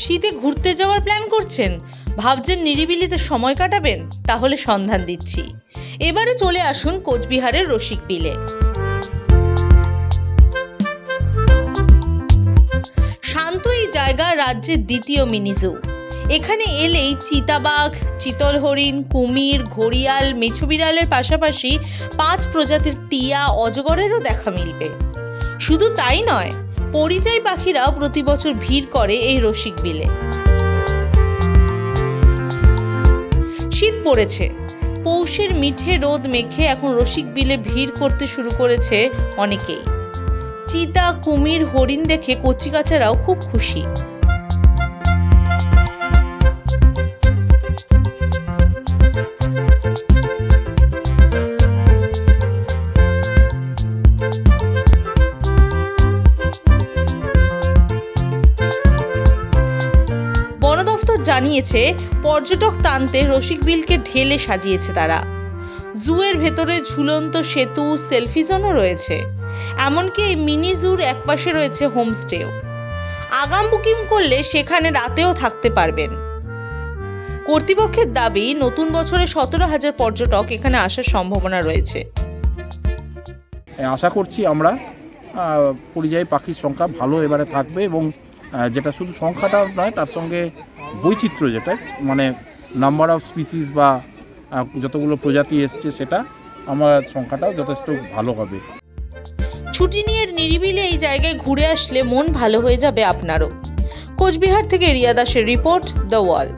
শীতে ঘুরতে যাওয়ার প্ল্যান করছেন, ভাবছেন নিরিবিলিতে সময় কাটাবেন, তাহলে সন্ধান দিচ্ছি। এবারে চলে আসুন কোচবিহারের রসিকবিলে। শান্ত এই জায়গা রাজ্যের দ্বিতীয় মিনি জু। এখানে এলেই চিতাবাঘ, চিতল হরিণ, কুমির, ঘড়িয়াল, মেছো বিড়ালের পাশাপাশি 5 প্রজাতির টিয়া, অজগরেরও দেখা মিলবে। শুধু তাই নয়, পরিযায়ী পাখিরাও প্রতি বছর ভিড় করে এই রসিকবিলে। শীত পড়েছে, পৌষের মিঠে রোদ মেখে এখন রসিকবিলে ভিড় করতে শুরু করেছে অনেকেই। চিতা, কুমির, হরিণ দেখে কচিকাচারাও খুব খুশি। বন দফতর জানিয়েছে, পর্যটক টানতে রসিকবিলকে ঢেলে সাজিয়েছে তারা। জুয়ের ভেতরে ঝুলন্ত সেতু, সেলফি জোনও রয়েছে। এমনকি এই মিনি জুর একপাশে রয়েছে হোমস্টেও। আগাম বুকিং করলে সেখানে রাতেও থাকতে পারবেন। কর্তৃপক্ষের দাবি, নতুন বছরে 17,000 পর্যটক এখানে আসার সম্ভাবনা রয়েছে। আশা করছি আমরা পরিযায়ী পাখির সংখ্যা ভালো এবারে থাকবে, এবং যেটা শুধু সংখ্যাটা নয়, তার সঙ্গে বৈচিত্র্য, যেটা মানে নাম্বার অফ স্পিসিস বা যতগুলো প্রজাতি এসছে, সেটা আমার সংখ্যাটাও যথেষ্ট ভালো হবে। ছুটি নিয়ে নিরিবিলি এই জায়গায় ঘুরে আসলে মন ভালো হয়ে যাবে আপনারও। কোচবিহার থেকে রিয়া দাসের রিপোর্ট, দ্য ওয়াল।